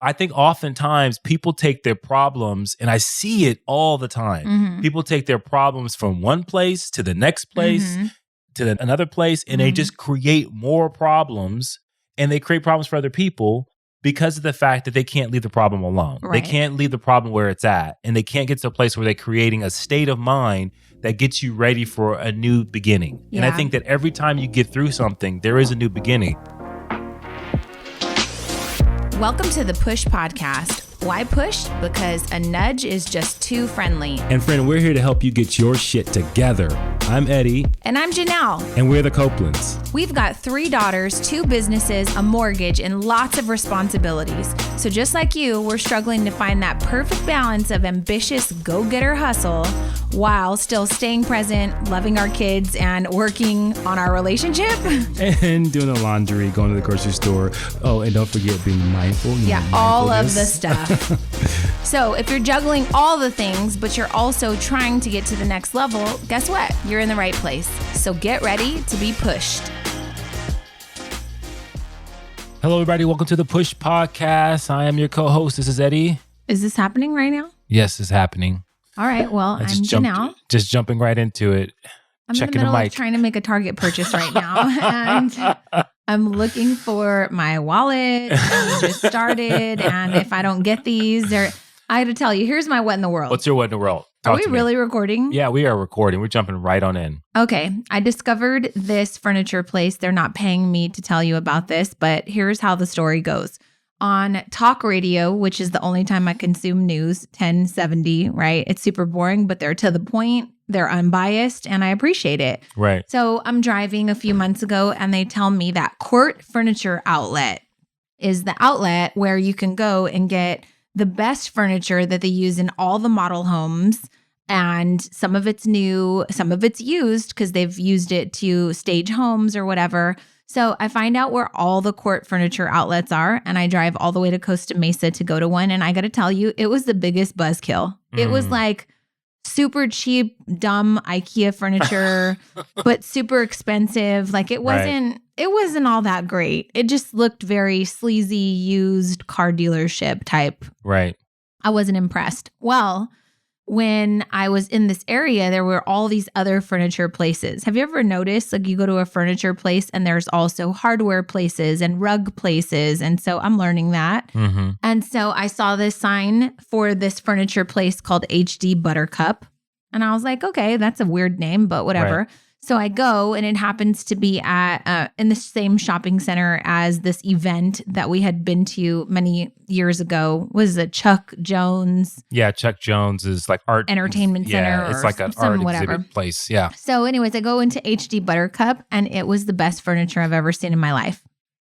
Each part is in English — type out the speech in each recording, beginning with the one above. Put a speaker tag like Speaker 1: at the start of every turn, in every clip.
Speaker 1: I think oftentimes people take their problems, and I see it all the time. People take their problems from one place to the next place, to another place, and they just create more problems, and they create problems for other people because of the fact that they can't leave the problem alone.
Speaker 2: Right.
Speaker 1: They can't leave the problem where it's at, and they can't get to a place where they're creating a state of mind that gets you ready for a new beginning.
Speaker 2: Yeah.
Speaker 1: And I think that every time you get through something, there is a new beginning.
Speaker 2: Welcome to the Push Podcast. Why push? Because a nudge is just too friendly.
Speaker 1: And friend, we're here to help you get your shit together. I'm Eddie.
Speaker 2: And I'm Janelle.
Speaker 1: And we're the Copelands.
Speaker 2: We've got 3 daughters, 2 businesses, a mortgage, and lots of responsibilities. So just like you, we're struggling to find that perfect balance of ambitious go-getter hustle while still staying present, loving our kids, and working on our relationship.
Speaker 3: And doing the laundry, going to the grocery store. Oh, and don't forget being mindful.
Speaker 2: Yeah, all of the stuff. So if you're juggling all the things, but you're also trying to get to the next level, guess what? You're in the right place. So get ready to be pushed.
Speaker 1: Hello, everybody. Welcome to the Push Podcast. I am your co-host. This is Eddie.
Speaker 2: Is this happening right now?
Speaker 1: Yes, it's happening.
Speaker 2: All right. Well, I'm Janelle.
Speaker 1: Just jumping right into it.
Speaker 2: I'm in the middle of trying to make a Target purchase right now. And I'm looking for my wallet. And we just started. And if I don't get these, I got to tell you, here's my what in the world.
Speaker 1: What's your what in the world?
Speaker 2: Are we really recording?
Speaker 1: Yeah, we are recording. We're jumping right on in.
Speaker 2: Okay. I discovered this furniture place. They're not paying me to tell you about this, but here's how the story goes. On talk radio, which is the only time I consume news, 1070, right? It's super boring, but they're to the point. They're unbiased, and I appreciate it.
Speaker 1: Right.
Speaker 2: So I'm driving a few months ago, and they tell me that Court Furniture Outlet is the outlet where you can go and get the best furniture that they use in all the model homes. And some of it's new, some of it's used because they've used it to stage homes or whatever. So I find out where all the Court Furniture outlets are, and I drive all the way to Costa Mesa to go to one. And I got to tell you, it was the biggest buzzkill. It was like super cheap, dumb IKEA furniture, but super expensive. Like it wasn't all that great. It just looked very sleazy, used car dealership type.
Speaker 1: Right.
Speaker 2: I wasn't impressed. Well, when I was in this area, there were all these other furniture places. Have you ever noticed, like you go to a furniture place and there's also hardware places and rug places? And so I'm learning that.
Speaker 1: Mm-hmm.
Speaker 2: And so I saw this sign for this furniture place called HD Buttercup. And I was like, okay, that's a weird name, but whatever.
Speaker 1: Right.
Speaker 2: So I go, and it happens to be at in the same shopping center as this event that we had been to many years ago. Was it Chuck Jones?
Speaker 1: Yeah, Chuck Jones is like art
Speaker 2: entertainment center.
Speaker 1: Yeah, it's like an art exhibit place. Yeah.
Speaker 2: So anyways, I go into HD Buttercup, and it was the best furniture I've ever seen in my life.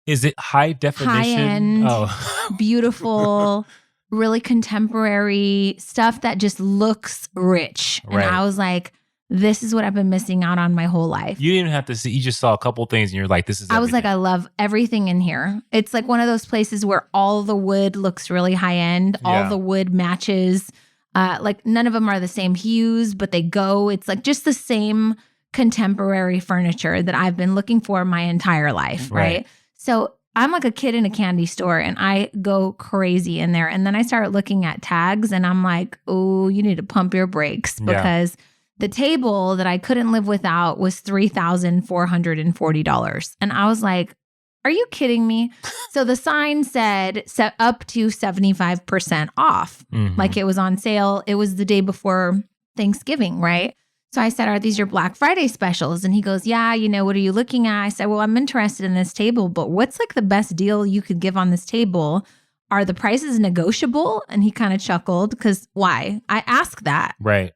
Speaker 1: Is it high definition?
Speaker 2: High-end, beautiful, really contemporary stuff that just looks rich.
Speaker 1: Right.
Speaker 2: And I was like, this is what I've been missing out on my whole life.
Speaker 1: You didn't even have to see. You just saw a couple things and you're like, this is everything.
Speaker 2: I was like, I love everything in here. It's like one of those places where all the wood looks really high end. All the wood matches. Like none of them are the same hues, but they go. It's like just the same contemporary furniture that I've been looking for my entire life. Right. So I'm like a kid in a candy store, and I go crazy in there. And then I start looking at tags, and I'm like, oh, you need to pump your brakes because the table that I couldn't live without was $3,440. And I was like, are you kidding me? So the sign said up to 75% off.
Speaker 1: Mm-hmm.
Speaker 2: Like it was on sale. It was the day before Thanksgiving, right? So I said, are these your Black Friday specials? And he goes, yeah, what are you looking at? I said, well, I'm interested in this table, but what's like the best deal you could give on this table? Are the prices negotiable? And he kind of chuckled because why? I asked that.
Speaker 1: Right.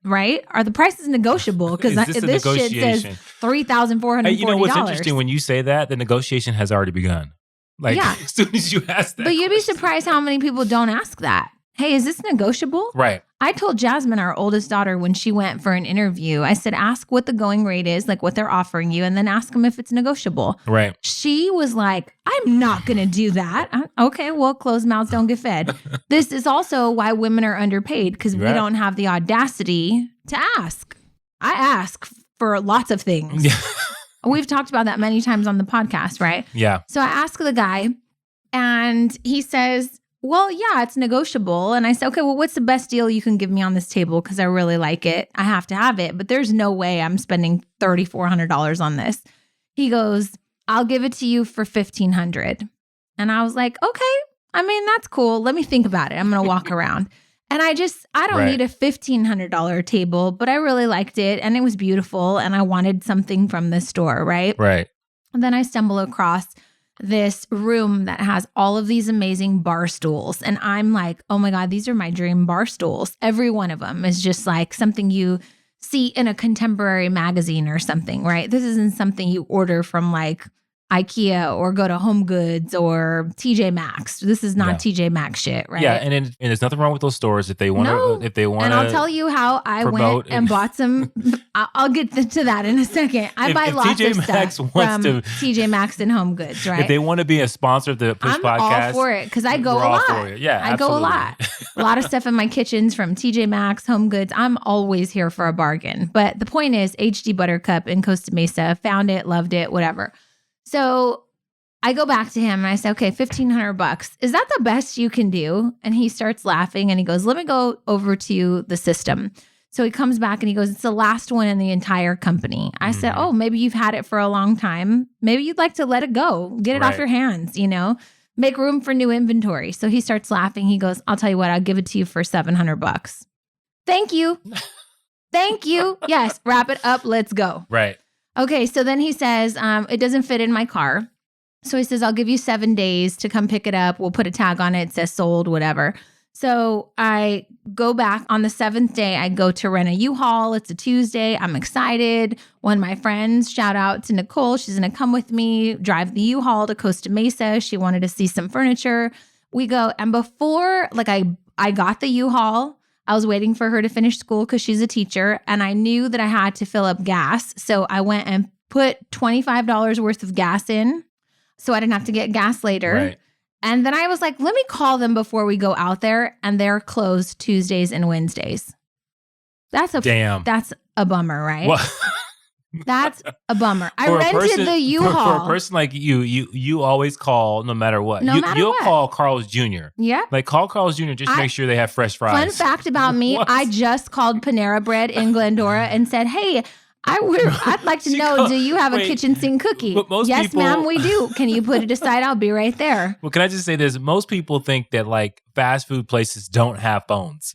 Speaker 2: Are the prices negotiable? Because this shit says $3,440.
Speaker 1: You know what's interesting? When you say that, the negotiation has already begun. Like as soon as you ask that.
Speaker 2: But you'd be surprised how many people don't ask that. Hey, is this negotiable?
Speaker 1: Right.
Speaker 2: I told Jasmine, our oldest daughter, when she went for an interview, I said, ask what the going rate is, like what they're offering you, and then ask them if it's negotiable.
Speaker 1: Right.
Speaker 2: She was like, I'm not going to do that. Okay, well, closed mouths don't get fed. This is also why women are underpaid, because we don't have the audacity to ask. I ask for lots of things.
Speaker 1: Yeah.
Speaker 2: We've talked about that many times on the podcast, right?
Speaker 1: Yeah.
Speaker 2: So I ask the guy, and he says, well, yeah, it's negotiable. And I said, okay, well, what's the best deal you can give me on this table? Because I really like it. I have to have it. But there's no way I'm spending $3,400 on this. He goes, I'll give it to you for $1,500. And I was like, okay, I mean, that's cool. Let me think about it. I'm going to walk around. And I don't need a $1,500 table, but I really liked it. And it was beautiful. And I wanted something from the store, right?
Speaker 1: Right.
Speaker 2: And then I stumble across this room that has all of these amazing bar stools. And I'm like, oh my God, these are my dream bar stools. Every one of them is just like something you see in a contemporary magazine or something, right? This isn't something you order from like IKEA or go to Home Goods or TJ Maxx. This is not TJ Maxx shit, right?
Speaker 1: Yeah, and there's nothing wrong with those stores if they want to. And
Speaker 2: I'll tell you how I went and bought some. I'll get to that in a second. I buy lots of stuff from TJ Maxx and Home Goods, right?
Speaker 1: If they want to be a sponsor of the Push Podcast,
Speaker 2: I'm all for it because I go a lot.
Speaker 1: Yeah,
Speaker 2: I go a lot. A lot of stuff in my kitchens from TJ Maxx, Home Goods. I'm always here for a bargain. But the point is, HD Buttercup in Costa Mesa, found it, loved it, whatever. So I go back to him and I say, okay, $1,500. Is that the best you can do? And he starts laughing and he goes, let me go over to the system. So he comes back and he goes, it's the last one in the entire company. I said, oh, maybe you've had it for a long time. Maybe you'd like to let it go, get it off your hands, make room for new inventory. So he starts laughing. He goes, I'll tell you what, I'll give it to you for $700. Thank you. Thank you. Yes. Wrap it up. Let's go.
Speaker 1: Right.
Speaker 2: Okay, so then he says, it doesn't fit in my car. So he says, I'll give you 7 days to come pick it up. We'll put a tag on it. It says sold, whatever. So I go back on the 7th day. I go to rent a U-Haul. It's a Tuesday. I'm excited. One of my friends, shout out to Nicole. She's going to come with me, drive the U-Haul to Costa Mesa. She wanted to see some furniture. We go. And before, I got the U-Haul, I was waiting for her to finish school because she's a teacher, and I knew that I had to fill up gas. So I went and put $25 worth of gas in so I didn't have to get gas later.
Speaker 1: Right.
Speaker 2: And then I was like, let me call them before we go out there. And they're closed Tuesdays and Wednesdays. That's a bummer, right?
Speaker 1: What?
Speaker 2: That's a bummer. I rented the U-Haul.
Speaker 1: For a person like you always call no matter what. You'll call Carl's Jr.
Speaker 2: Yeah.
Speaker 1: Call Carl's Jr. just to make sure they have fresh fries.
Speaker 2: Fun fact about me, I just called Panera Bread in Glendora and said, hey, I'd like to know, do you have a kitchen sink cookie? Yes, ma'am, we do. Can you put it aside? I'll be right there.
Speaker 1: Well, can I just say this? Most people think that fast food places don't have phones.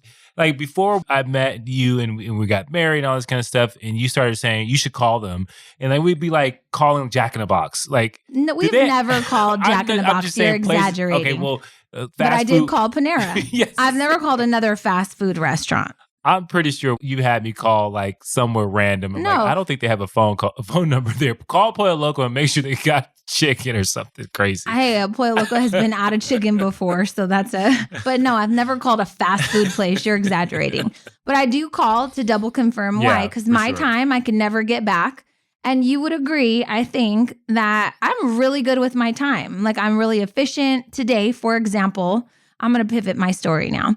Speaker 1: Before I met you and we got married and all this kind of stuff, and you started saying you should call them, and we'd be calling Jack in the Box.
Speaker 2: No, we've never called Jack in the Box. You're exaggerating.
Speaker 1: Okay, well,
Speaker 2: but I did call Panera.
Speaker 1: Yes.
Speaker 2: I've never called another fast food restaurant.
Speaker 1: I'm pretty sure you had me call somewhere random. I'm I don't think they have a phone number there. Call Pollo Loco and make sure they got chicken or something crazy.
Speaker 2: Hey, Pollo Loco has been out of chicken before, so but no, I've never called a fast food place. You're exaggerating. But I do call to double confirm why, because my time I can never get back. And you would agree, I think, that I'm really good with my time. I'm really efficient. Today, for example, I'm going to pivot my story now.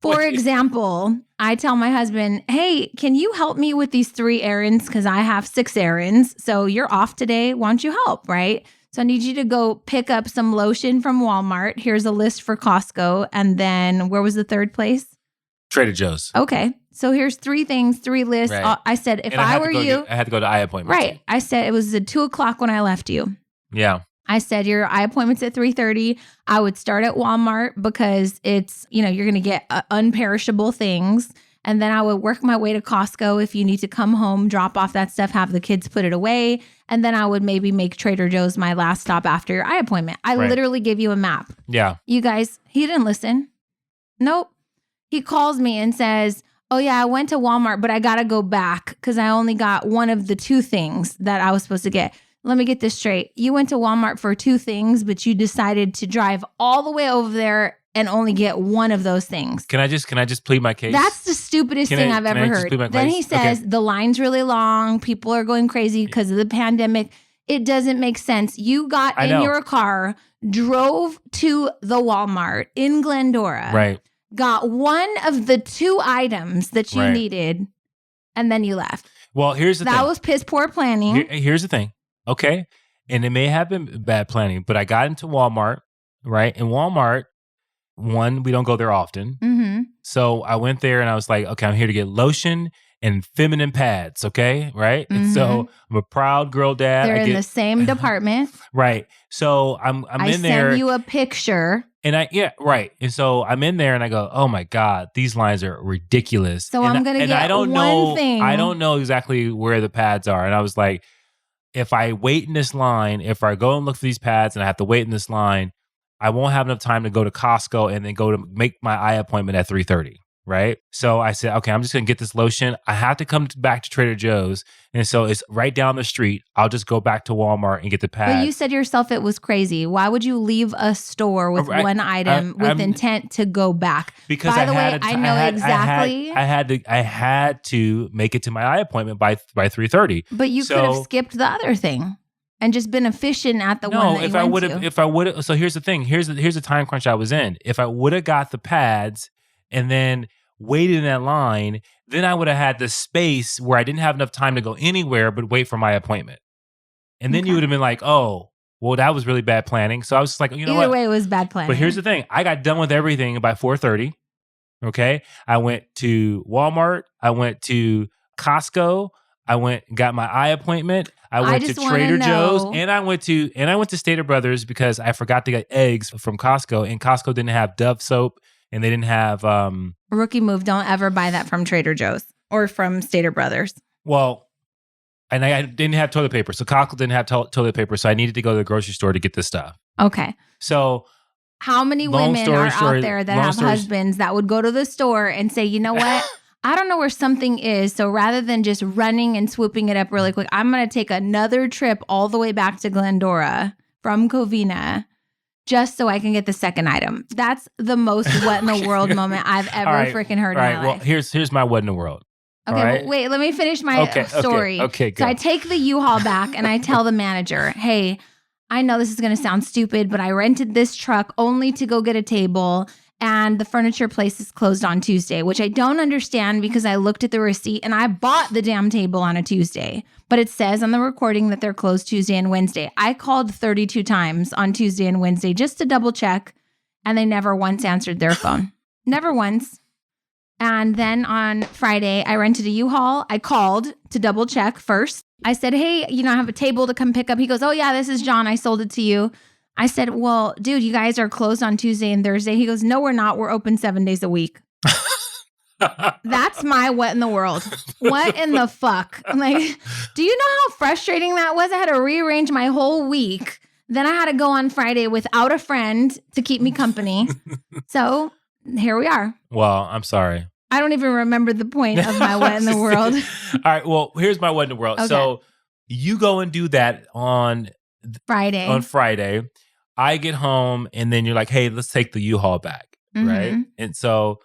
Speaker 2: For example, I tell my husband, hey, can you help me with these 3 errands? Because I have 6 errands. So you're off today. Why don't you help, right? So I need you to go pick up some lotion from Walmart. Here's a list for Costco. And then where was the third place?
Speaker 1: Trader Joe's.
Speaker 2: Okay. So here's 3 things, 3 lists. Right. I said, if I were you.
Speaker 1: I had to go to eye appointment.
Speaker 2: Right. I said it was at 2:00 when I left you.
Speaker 1: Yeah.
Speaker 2: I said, your eye appointment's at 3:30. I would start at Walmart because it's, you're going to get unperishable things. And then I would work my way to Costco if you need to come home, drop off that stuff, have the kids put it away. And then I would maybe make Trader Joe's my last stop after your eye appointment. I literally gave you a map.
Speaker 1: Yeah.
Speaker 2: You guys, he didn't listen. Nope. He calls me and says, oh yeah, I went to Walmart, but I got to go back because I only got one of the 2 things that I was supposed to get. Let me get this straight. You went to Walmart for 2 things, but you decided to drive all the way over there and only get one of those things.
Speaker 1: Can I just plead my case?
Speaker 2: That's the stupidest thing I've ever heard. Then he says, the line's really long. People are going crazy because of the pandemic. It doesn't make sense. You got in your car, drove to the Walmart in Glendora.
Speaker 1: Right.
Speaker 2: Got one of the 2 items that you needed, and then you left.
Speaker 1: Well, here's the thing.
Speaker 2: That was piss poor planning.
Speaker 1: Here's the thing. Okay. And it may have been bad planning, but I got into Walmart, right? And Walmart, one, we don't go there often.
Speaker 2: Mm-hmm.
Speaker 1: So I went there and I was like, okay, I'm here to get lotion and feminine pads, okay? Right?
Speaker 2: Mm-hmm.
Speaker 1: And so I'm a proud girl dad.
Speaker 2: They're in the same department.
Speaker 1: Right. So I'm in there.
Speaker 2: I sent you a picture.
Speaker 1: And right. And so I'm in there and I go, oh my God, these lines are ridiculous.
Speaker 2: So
Speaker 1: and
Speaker 2: I'm going to get
Speaker 1: I don't
Speaker 2: one
Speaker 1: know,
Speaker 2: thing.
Speaker 1: I don't know exactly where the pads are. And I was like, if I wait in this line, if I go and look for these pads and I have to wait in this line, I won't have enough time to go to Costco and then go to make my eye appointment at 3:30. Right. So I said, okay, I'm just going to get this lotion. I have to come back to Trader Joe's. And so it's right down the street. I'll just go back to Walmart and get the pads.
Speaker 2: But you said yourself it was crazy. Why would you leave a store with one item with intent to go back?
Speaker 1: Because
Speaker 2: by the way, I know exactly.
Speaker 1: I had to make it to my eye appointment by 3:30.
Speaker 2: But you could have skipped the other thing and just been efficient at the one that you went to.
Speaker 1: If I would have, so here's the thing. Here's the time crunch I was in. If I would have got the pads and then waited in that line, then I would have had the space where I didn't have enough time to go anywhere but wait for my appointment. And then you would have been like, oh, well, that was really bad planning. So I was just like, you know what?
Speaker 2: Either way, it was bad planning.
Speaker 1: But here's the thing. I got done with everything by 4:30. Okay. I went to Walmart. I went to Costco. I went and got my eye appointment. I went to Trader Joe's and I went to Stater Brothers because I forgot to get eggs from Costco, and Costco didn't have Dove soap and they didn't have
Speaker 2: rookie move. Don't ever buy that from Trader Joe's or from Stater Brothers.
Speaker 1: Well, and I didn't have toilet paper. So Costco didn't have toilet paper. So I needed to go to the grocery store to get this stuff.
Speaker 2: Okay.
Speaker 1: So
Speaker 2: how many women are out there that have husbands that would go to the store and say, you know what? I don't know where something is. So rather than just running and swooping it up really quick, I'm going to take another trip all the way back to Glendora from Covina just so I can get the second item. That's the most what in the world moment I've ever freaking heard in my life.
Speaker 1: Well, here's my what in the world.
Speaker 2: Okay, well, wait, let me finish my story.
Speaker 1: Okay, go.
Speaker 2: So I take the U-Haul back and I tell the manager, hey, I know this is going to sound stupid, but I rented this truck only to go get a table, and the furniture place is closed on Tuesday, which I don't understand because I looked at the receipt and I bought the damn table on a Tuesday. But it says on the recording that they're closed Tuesday and Wednesday. I called 32 times on Tuesday and Wednesday just to double check, and they never once answered their phone. Never once. And then on Friday, I rented a U-Haul. I called to double check first. I said, hey, I have a table to come pick up. He goes, oh, yeah, this is John. I sold it to you. I said, well, dude, you guys are closed on Tuesday and Thursday. He goes, no, we're not. We're open 7 days a week. That's my what in the world. What in the fuck? I'm like, do you know how frustrating that was? I had to rearrange my whole week. Then I had to go on Friday without a friend to keep me company. So here we are.
Speaker 1: Well, I'm sorry.
Speaker 2: I don't even remember the point of my what in the world.
Speaker 1: All right. Well, here's my what in the world. Okay. So you go and do that on Friday. I get home and then you're like, hey, let's take the U-Haul back. Mm-hmm. Right. And so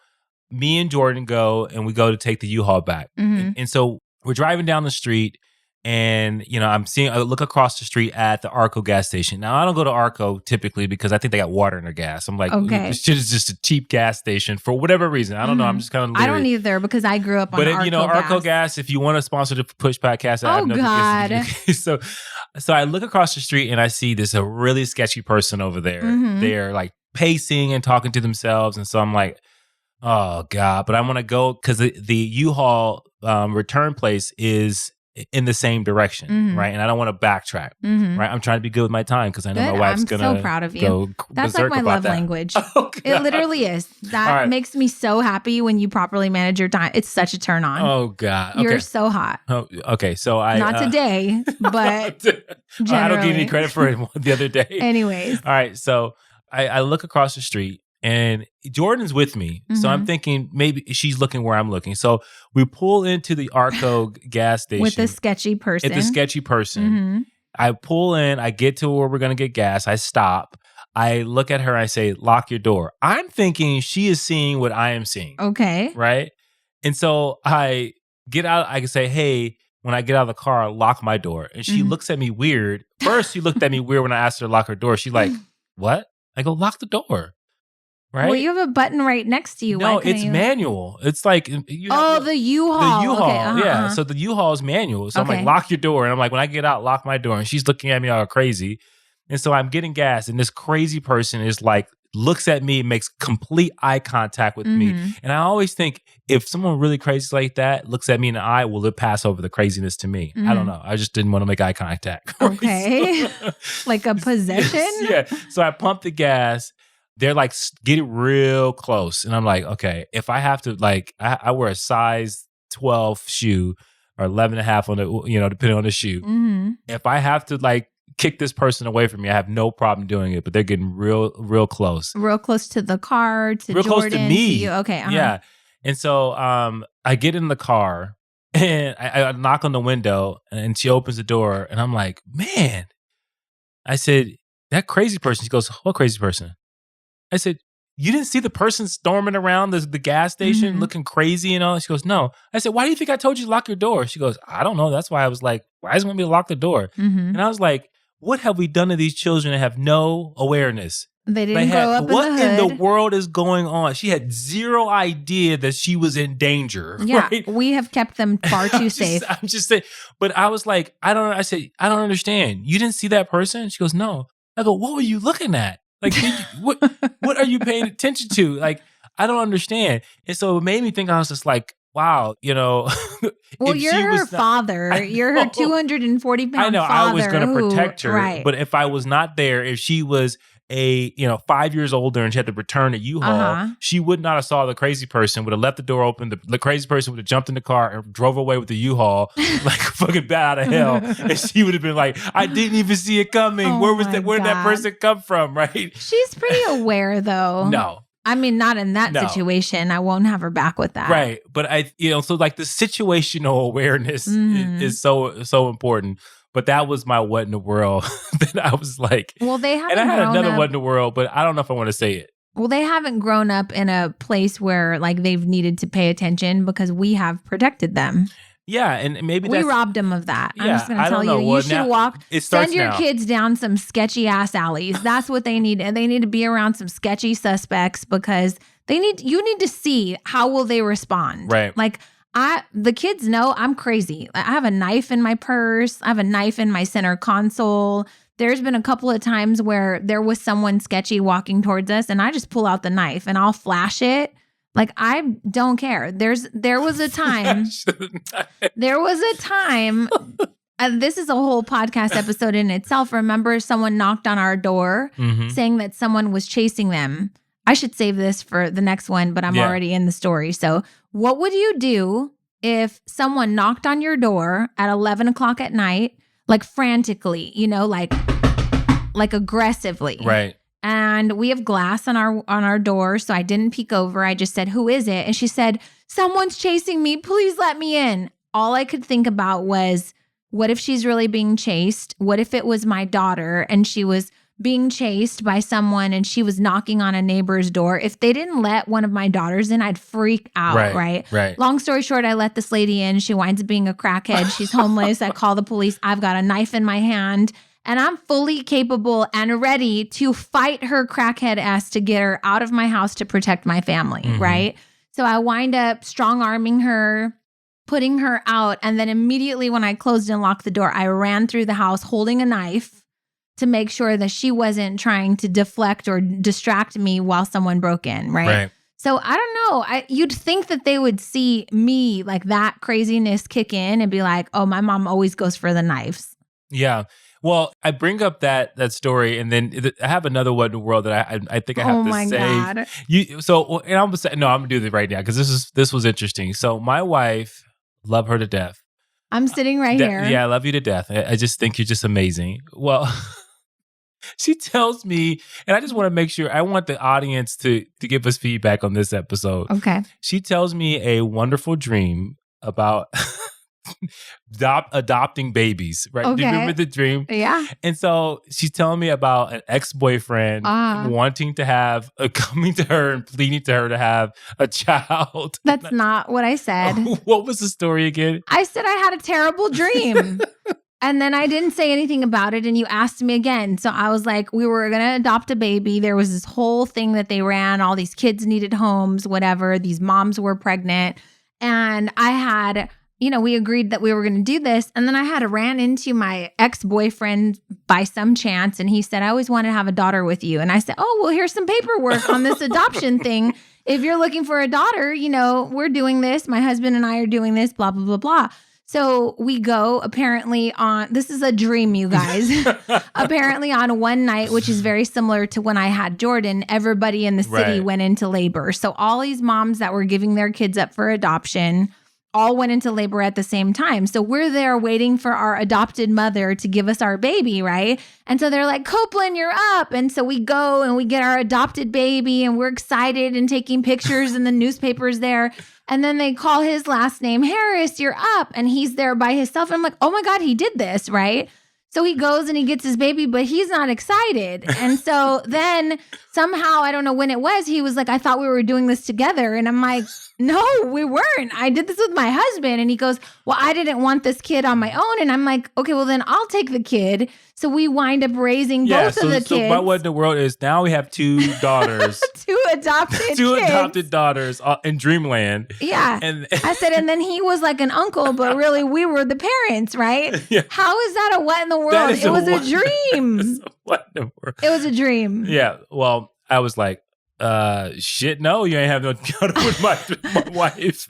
Speaker 1: me and Jordan go and we go to take the U-Haul back. Mm-hmm. And so we're driving down the street and, I look across the street at the Arco gas station. Now, I don't go to Arco typically because I think they got water in their gas. I'm like, this shit is just a cheap gas station for whatever reason. I don't know. I'm just kind of
Speaker 2: I don't either because I grew up on Arco gas.
Speaker 1: Arco gas, if you want to sponsor the Push Podcast, I have no
Speaker 2: God.
Speaker 1: So I look across the street and I see a really sketchy person over there. Mm-hmm. They're like pacing and talking to themselves. And so I'm like, oh God, but I want to go because the U-Haul return place is in the same direction, mm-hmm. right? And I don't want to backtrack, mm-hmm. right? I'm trying to be good with my time because I know my wife's going to
Speaker 2: so proud of you. That's like my love language.
Speaker 1: Oh,
Speaker 2: it literally is. That makes me so happy when you properly manage your time. It's such a turn on.
Speaker 1: Oh God. Okay.
Speaker 2: You're so hot.
Speaker 1: Oh, okay. So
Speaker 2: not today, but generally.
Speaker 1: I don't give you any credit for it the other day.
Speaker 2: Anyways.
Speaker 1: All right. So I look across the street and Jordan's with me. Mm-hmm. So I'm thinking maybe she's looking where I'm looking. So we pull into the Arco gas station.
Speaker 2: With the sketchy person.
Speaker 1: Mm-hmm. I pull in. I get to where we're going to get gas. I stop. I look at her. I say, lock your door. I'm thinking she is seeing what I am seeing.
Speaker 2: Okay.
Speaker 1: Right? And so I get out. I can say, hey, when I get out of the car, lock my door. And she looks at me weird. First, she looked at me weird when I asked her to lock her door. She's like, what? I go, lock the door. Right?
Speaker 2: Well, you have a button right next to you.
Speaker 1: No, it's manual. It's like
Speaker 2: the U-Haul.
Speaker 1: The U-Haul,
Speaker 2: okay,
Speaker 1: yeah. So the U-Haul is manual. So I'm like, lock your door. And I'm like, when I get out, lock my door. And she's looking at me all crazy. And so I'm getting gas. And this crazy person is like looks at me, makes complete eye contact with me. And I always think if someone really crazy like that looks at me in the eye, will it pass over the craziness to me? I don't know. I just didn't want to make eye contact.
Speaker 2: Okay. Like a possession?
Speaker 1: Yeah. So I pumped the gas. They're like, get it real close. And I'm like, okay, if I have to, like, I wear a size 12 shoe or 11 and a half on the, depending on the shoe. If I have to like kick this person away from me, I have no problem doing it, but they're getting real close.
Speaker 2: Real close to the car, to
Speaker 1: real
Speaker 2: Jordan,
Speaker 1: close to me.
Speaker 2: to you. Okay.
Speaker 1: Yeah. And so I get in the car and I knock on the window and she opens the door and I'm like, man, I said, that crazy person. She goes, what crazy person? I said, you didn't see the person storming around the gas station looking crazy and all? She goes, no. I said, why do you think I told you to lock your door? She goes, I don't know. That's why I was like, why does it want me to lock the door? And I was like, what have we done to these children that have no awareness?
Speaker 2: They didn't grow up in the hood.
Speaker 1: What in the world is going on? She had zero idea that she was in danger.
Speaker 2: Yeah,
Speaker 1: right?
Speaker 2: we have kept them far too safe.
Speaker 1: I'm just saying. But I was like, I said, I don't understand. You didn't see that person? She goes, no. I go, what were you looking at? Like, what are you paying attention to? Like, I don't understand. And so it made me think, I was just like, wow,
Speaker 2: Well, you're her father. You're her 240-pound father.
Speaker 1: I know, I was going to protect her.
Speaker 2: Right.
Speaker 1: But if I was not there, if she was 5 years older and she had to return a U-Haul, she would not have saw the crazy person, would have left the door open. The crazy person would have jumped in the car and drove away with the U-Haul like fucking bat out of hell. And she would have been like, I didn't even see it coming. Where did that person come from? Right?
Speaker 2: She's pretty aware though.
Speaker 1: No.
Speaker 2: I mean, not in that situation. I won't have her back with that.
Speaker 1: Right. But so like the situational awareness is so important. But that was my what in the world that I was like.
Speaker 2: Well, they haven't.
Speaker 1: And I had another
Speaker 2: up,
Speaker 1: what in the world, but I don't know if I want to say it.
Speaker 2: Well, they haven't grown up in a place where like they've needed to pay attention because we have protected them.
Speaker 1: Yeah, and maybe
Speaker 2: we robbed them of that.
Speaker 1: Yeah,
Speaker 2: I'm just going to tell you, you should walk, send your kids down some sketchy ass alleys. That's what they need. And they need to be around some sketchy suspects because you need to see how will they respond.
Speaker 1: Right.
Speaker 2: Like the kids know I'm crazy. I have a knife in my purse. I have a knife in my center console. There's been a couple of times where there was someone sketchy walking towards us and I just pull out the knife and I'll flash it. Like, I don't care. There was a time, and this is a whole podcast episode in itself. Remember, someone knocked on our door saying that someone was chasing them. I should save this for the next one, but I'm already in the story. So what would you do if someone knocked on your door at 11 o'clock at night, like frantically, like aggressively?
Speaker 1: Right.
Speaker 2: And we have glass on our door, so I didn't peek over. I just said, who is it? And she said, someone's chasing me. Please let me in. All I could think about was, what if she's really being chased? What if it was my daughter and she was being chased by someone and she was knocking on a neighbor's door? If they didn't let one of my daughters in, I'd freak out, right? Long story short, I let this lady in. She winds up being a crackhead. She's homeless. I call the police. I've got a knife in my hand. And I'm fully capable and ready to fight her crackhead ass to get her out of my house to protect my family, right? So I wind up strong-arming her, putting her out. And then immediately when I closed and locked the door, I ran through the house holding a knife to make sure that she wasn't trying to deflect or distract me while someone broke in, right? So I don't know. You'd think that they would see me, like that craziness kick in and be like, oh, my mom always goes for the knives.
Speaker 1: Yeah. Well, I bring up that story, and then I have another one in the world that I think I have to say.
Speaker 2: God.
Speaker 1: And I'm gonna say no. I'm gonna do this right now because this was interesting. So my wife, love her to death.
Speaker 2: I'm sitting right here.
Speaker 1: Yeah, I love you to death. I just think you're just amazing. Well, she tells me, and I just want to make sure. I want the audience to give us feedback on this episode.
Speaker 2: Okay.
Speaker 1: She tells me a wonderful dream about adopting babies, right?
Speaker 2: Okay.
Speaker 1: Do you remember the dream?
Speaker 2: Yeah.
Speaker 1: And so she's telling me about an ex-boyfriend wanting to have, coming to her and pleading to her to have a child.
Speaker 2: That's not what I said.
Speaker 1: What was the story again?
Speaker 2: I said I had a terrible dream. And then I didn't say anything about it. And you asked me again. So I was like, we were going to adopt a baby. There was this whole thing that they ran. All these kids needed homes, whatever. These moms were pregnant. And I had we agreed that we were going to do this. And then I had ran into my ex-boyfriend by some chance. And he said, I always wanted to have a daughter with you. And I said, oh, well, here's some paperwork on this adoption thing. If you're looking for a daughter, we're doing this. My husband and I are doing this, blah, blah, blah, blah. So we go apparently this is a dream, you guys, apparently on one night, which is very similar to when I had Jordan, everybody in the city went into labor. So all these moms that were giving their kids up for adoption all went into labor at the same time. So we're there waiting for our adopted mother to give us our baby, right? And so they're like, Copeland, you're up. And so we go and we get our adopted baby and we're excited and taking pictures in the newspapers there. And then they call his last name, Harris, you're up. And he's there by himself. And I'm like, oh my God, he did this, right? So he goes and he gets his baby, but he's not excited. And so then somehow, I don't know when it was, he was like, I thought we were doing this together. And I'm like, no, we weren't. I did this with my husband. And he goes, well, I didn't want this kid on my own. And I'm like, okay, well, then I'll take the kid. So we wind up raising both of the kids.
Speaker 1: So what in the world is now we have two daughters.
Speaker 2: Two adopted
Speaker 1: daughters in Dreamland.
Speaker 2: Yeah. And I said, and then he was like an uncle, but really we were the parents, right?
Speaker 1: Yeah.
Speaker 2: How is that a what in the world? It was a dream.
Speaker 1: What in the world?
Speaker 2: It was a dream.
Speaker 1: Yeah. Well, I was like, shit, no, you ain't have no daughter with my wife.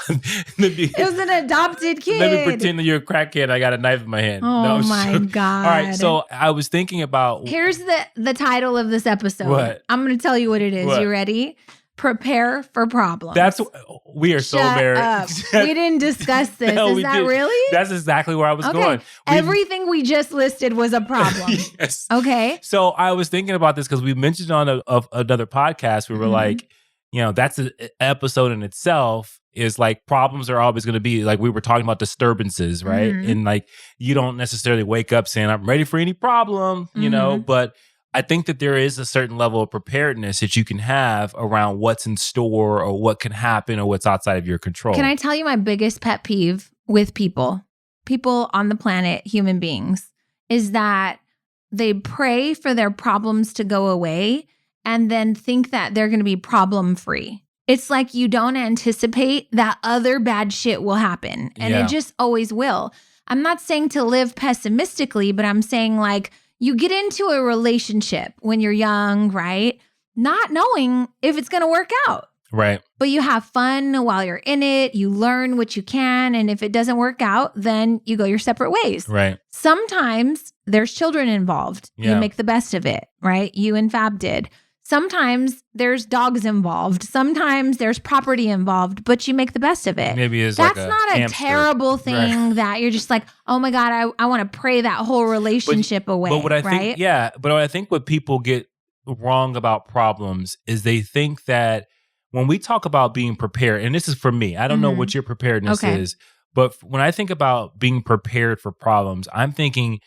Speaker 2: It was an adopted kid.
Speaker 1: Let me pretend that you're a crackhead. I got a knife in my hand.
Speaker 2: Oh my God.
Speaker 1: All right. So I was thinking about.
Speaker 2: Here's the title of this episode.
Speaker 1: What?
Speaker 2: I'm going to tell you what it is.
Speaker 1: What?
Speaker 2: You ready? Prepare for problems.
Speaker 1: We are so married.
Speaker 2: We didn't discuss this.
Speaker 1: No,
Speaker 2: is that really?
Speaker 1: That's exactly where I was going.
Speaker 2: Everything we just listed was a problem.
Speaker 1: Yes.
Speaker 2: Okay.
Speaker 1: So I was thinking about this because we mentioned on another podcast, we were like, that's an episode in itself is like problems are always going to be like we were talking about disturbances, right? And like you don't necessarily wake up saying, I'm ready for any problem, but I think that there is a certain level of preparedness that you can have around what's in store or what can happen or what's outside of your control.
Speaker 2: Can I tell you my biggest pet peeve with people on the planet, human beings, is that they pray for their problems to go away and then think that they're going to be problem free. It's like you don't anticipate that other bad shit will happen. And it just always will. I'm not saying to live pessimistically, but I'm saying like, you get into a relationship when you're young, right? Not knowing if it's going to work out.
Speaker 1: Right.
Speaker 2: But you have fun while you're in it. You learn what you can. And if it doesn't work out, then you go your separate ways.
Speaker 1: Right.
Speaker 2: Sometimes there's children involved.
Speaker 1: Yeah.
Speaker 2: You make the best of it, right? You and Fab did. Sometimes there's dogs involved. Sometimes there's property involved, but you make the best of it.
Speaker 1: Maybe it's
Speaker 2: That's
Speaker 1: like a
Speaker 2: not a
Speaker 1: hamster.
Speaker 2: terrible thing that you're just like, oh my God, I want to pray that whole relationship away.
Speaker 1: But what I
Speaker 2: right?
Speaker 1: think, but I think what people get wrong about problems is they think that when we talk about being prepared, and this is for me, I don't know what your preparedness is, but when I think about being prepared for problems, I'm thinking,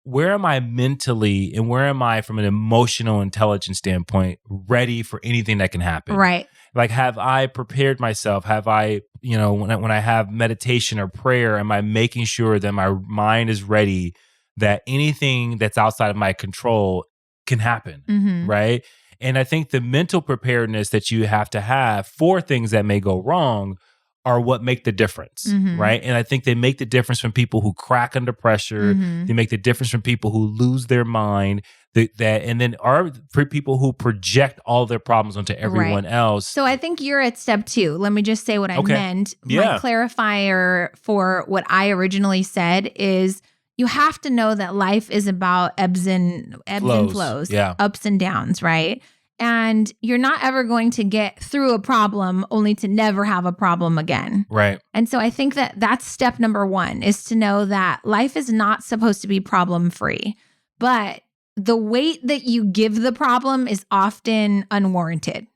Speaker 1: where am I mentally and where am I from an emotional intelligence standpoint ready for anything that can happen?
Speaker 2: Right.
Speaker 1: Like, have I prepared myself? Have I, when I have meditation or prayer, am I making sure that my mind is ready that anything that's outside of my control can happen? Right. And I think the mental preparedness that you have to have for things that may go wrong are what make the difference, right? And I think they make the difference from people who crack under pressure. They make the difference from people who lose their mind. And then are for people who project all their problems onto everyone else.
Speaker 2: So I think you're at step 2. Let me just say what I meant. My clarifier for what I originally said is you have to know that life is about ebbs and flows, ups and downs, right? And you're not ever going to get through a problem only to never have a problem again.
Speaker 1: Right.
Speaker 2: And so I think that that's step number 1 is to know that life is not supposed to be problem free, but the weight that you give the problem is often unwarranted.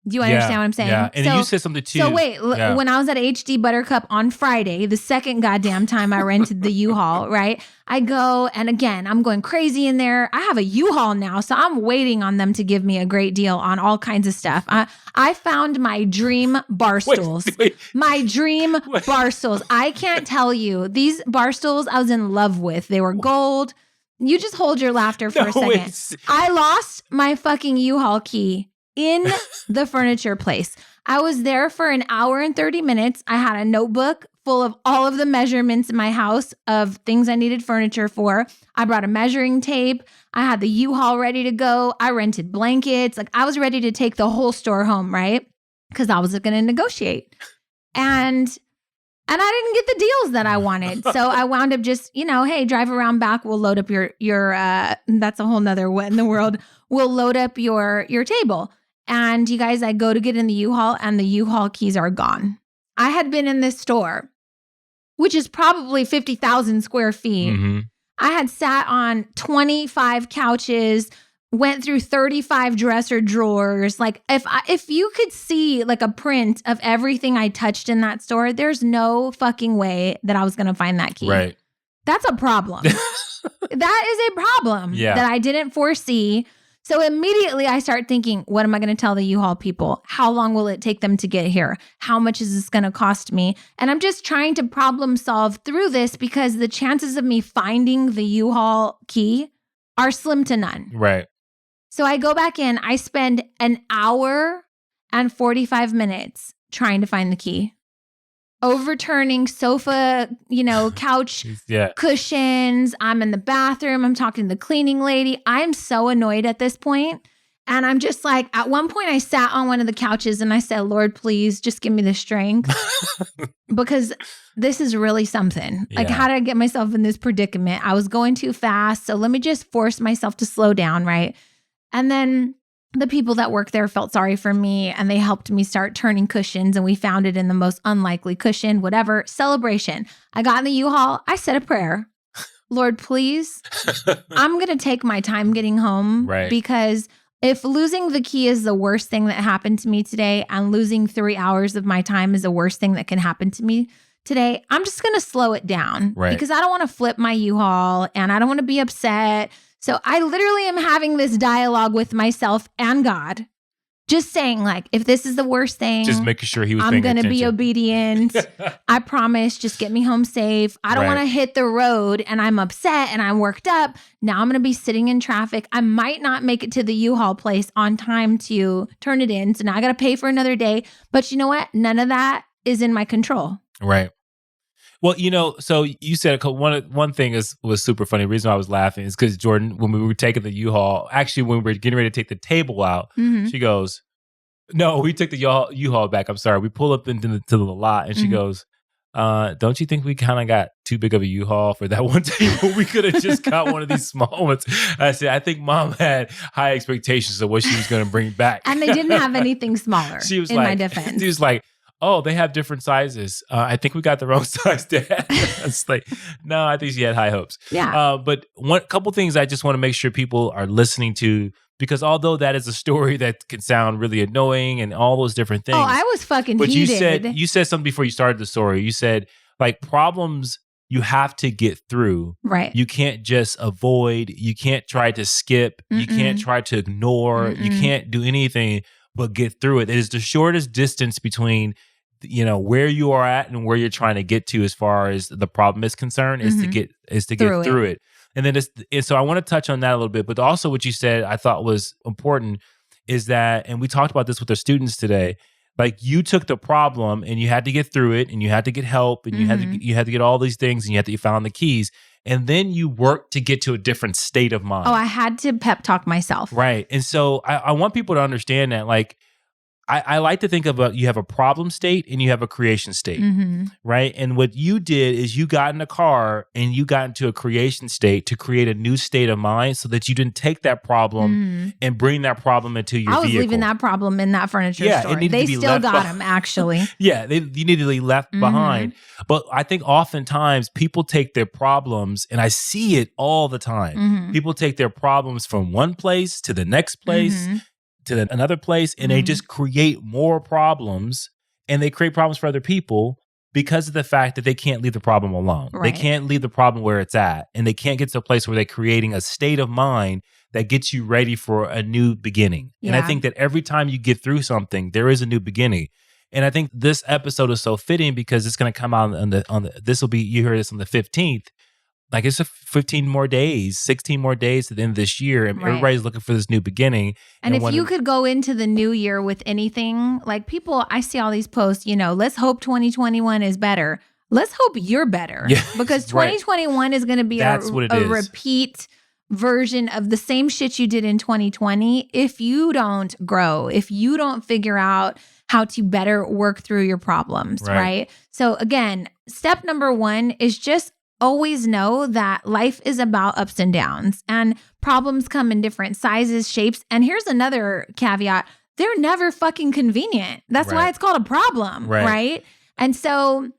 Speaker 2: Do you understand what I'm saying?
Speaker 1: Yeah, and you said something too.
Speaker 2: So wait, when I was at HD Buttercup on Friday, the second goddamn time I rented the U-Haul, right? I go, and again, I'm going crazy in there. I have a U-Haul now, so I'm waiting on them to give me a great deal on all kinds of stuff. I found my dream bar stools. My dream bar stools. I can't tell you. These bar stools I was in love with. They were gold. You just hold your laughter for a second. I lost my fucking U-Haul key in the furniture place. I was there for an hour and 30 minutes. I had a notebook full of all of the measurements in my house of things I needed furniture for. I brought a measuring tape. I had the U-Haul ready to go. I rented blankets. Like I was ready to take the whole store home, right? Because I was going to negotiate. And I didn't get the deals that I wanted. So I wound up just, hey, drive around back. We'll load up your that's a whole nother what in the world. We'll load up your table. And you guys, I go to get in the U-Haul and the U-Haul keys are gone. I had been in this store, which is probably 50,000 square feet.
Speaker 1: Mm-hmm.
Speaker 2: I had sat on 25 couches, went through 35 dresser drawers. Like if you could see like a print of everything I touched in that store, there's no fucking way that I was going to find that key.
Speaker 1: Right.
Speaker 2: That's a problem. That is a problem that I didn't foresee. So immediately I start thinking, what am I going to tell the U-Haul people? How long will it take them to get here? How much is this going to cost me? And I'm just trying to problem solve through this because the chances of me finding the U-Haul key are slim to none.
Speaker 1: Right.
Speaker 2: So I go back in. I spend an hour and 45 minutes trying to find the key. Overturning sofa, couch cushions. I'm in the bathroom. I'm talking to the cleaning lady. I'm so annoyed at this point. And I'm just like, at one point I sat on one of the couches and I said, Lord, please just give me the strength because this is really something. Like, how did I get myself in this predicament? I was going too fast. So let me just force myself to slow down, right? And then the people that work there felt sorry for me and they helped me start turning cushions and we found it in the most unlikely cushion, whatever. Celebration. I got in the U-Haul. I said a prayer. Lord, please, I'm going to take my time getting home because if losing the key is the worst thing that happened to me today and losing 3 hours of my time is the worst thing that can happen to me today, I'm just going to slow it down because I don't want to flip my U-Haul and I don't want to be upset. So I literally am having this dialogue with myself and God, just saying like, if this is the worst thing,
Speaker 1: just making sure he was
Speaker 2: I'm going to be obedient. I promise, just get me home safe. I don't want to hit the road and I'm upset and I'm worked up. Now I'm going to be sitting in traffic. I might not make it to the U-Haul place on time to turn it in. So now I got to pay for another day. But you know what? None of that is in my control.
Speaker 1: Right. Well, so you said one thing was super funny. The reason why I was laughing is because Jordan, when we were taking the U-Haul, actually when we were getting ready to take the table out, she goes, no, we took the U-Haul back. I'm sorry. We pull up into the lot and she goes, don't you think we kind of got too big of a U-Haul for that one table? We could have just got one of these small ones. I said, I think Mom had high expectations of what she was going to bring back.
Speaker 2: And they didn't have anything smaller my defense.
Speaker 1: She was like, oh, they have different sizes. I think we got the wrong size, Dad. It's like, no, I think she had high hopes.
Speaker 2: Yeah.
Speaker 1: But couple things I just want to make sure people are listening to, because although that is a story that can sound really annoying and all those different things.
Speaker 2: Oh, I was fucking
Speaker 1: heated. But you said something before you started the story. You said like problems you have to get through.
Speaker 2: Right.
Speaker 1: You can't just avoid. You can't try to skip. You can't try to ignore. You can't do anything but get through it. It is the shortest distance between where you are at and where you're trying to get to as far as the problem is concerned is to get through it. And then so I want to touch on that a little bit, but also what you said I thought was important is that, and we talked about this with our students today, like you took the problem and you had to get through it and you had to get help and you had to get all these things and you found the keys. And then you worked to get to a different state of mind.
Speaker 2: Oh, I had to pep talk myself.
Speaker 1: Right. And so I want people to understand that, like, I like to think of you have a problem state and you have a creation state, right? And what you did is you got in a car and you got into a creation state to create a new state of mind so that you didn't take that problem and bring that problem into your vehicle. I was
Speaker 2: leaving that problem in that furniture store. They still got them, actually.
Speaker 1: Yeah, you need to be left behind. But I think oftentimes people take their problems, and I see it all the time. People take their problems from one place to the next place, to another place, and they just create more problems, and they create problems for other people because of the fact that they can't leave the problem alone. Right. They can't leave the problem where it's at, and they can't get to a place where they're creating a state of mind that gets you ready for a new beginning. Yeah. And I think that every time you get through something, there is a new beginning. And I think this episode is so fitting because it's going to come out you hear this on the 15th. Like it's 15 more days, 16 more days to the end of this year. And everybody's looking for this new beginning.
Speaker 2: And if you could go into the new year with anything, like people, I see all these posts, let's hope 2021 is better. let's hope you're better.
Speaker 1: Yeah,
Speaker 2: because 2021 is going to be a repeat version of the same shit you did in 2020 if you don't grow, if you don't figure out how to better work through your problems, right? So again, step number 1 is just always know that life is about ups and downs, and problems come in different sizes, shapes. And here's another caveat. They're never fucking convenient. That's why it's called a problem, right? And so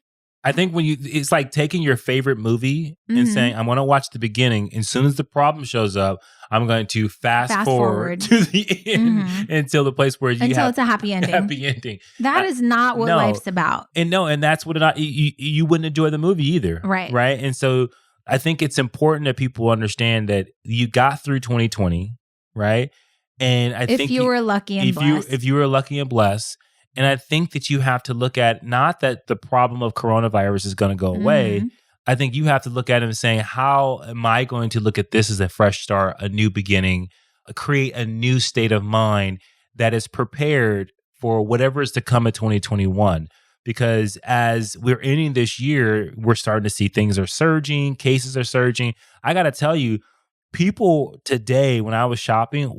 Speaker 1: I think it's like taking your favorite movie and saying, I'm going to watch the beginning. As soon as the problem shows up, I'm going to fast forward to the end until the place where
Speaker 2: until it's a happy ending.
Speaker 1: Happy ending.
Speaker 2: That is not what life's about.
Speaker 1: And that's what you wouldn't enjoy the movie either.
Speaker 2: Right.
Speaker 1: Right. And so I think it's important that people understand that you got through 2020, right? And I think
Speaker 2: if you were lucky and blessed.
Speaker 1: If you were lucky and blessed. And I think that you have to look at not that the problem of coronavirus is going to go away. I think you have to look at it and saying, how am I going to look at this as a fresh start, a new beginning, create a new state of mind that is prepared for whatever is to come in 2021? Because as we're ending this year, we're starting to see things are surging, cases are surging. I got to tell you, people today, when I was shopping,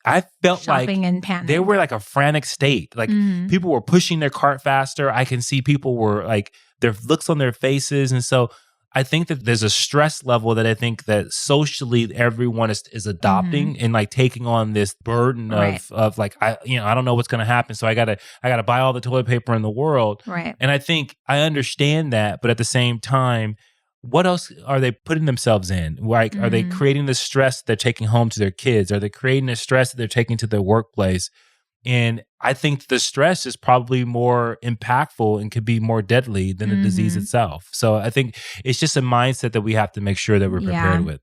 Speaker 1: I felt
Speaker 2: shopping
Speaker 1: like
Speaker 2: and panic.
Speaker 1: They were like a frantic state. Like people were pushing their cart faster. I can see people were like their looks on their faces. And so I think that there's a stress level that I think that socially everyone is adopting and like taking on this burden of like, I don't know what's going to happen. So I gotta buy all the toilet paper in the world.
Speaker 2: Right.
Speaker 1: And I think I understand that, but at the same time, what else are they putting themselves in? Like, are they creating the stress they're taking home to their kids? Are they creating the stress that they're taking to their workplace? And I think the stress is probably more impactful and could be more deadly than the disease itself. So I think it's just a mindset that we have to make sure that we're prepared with.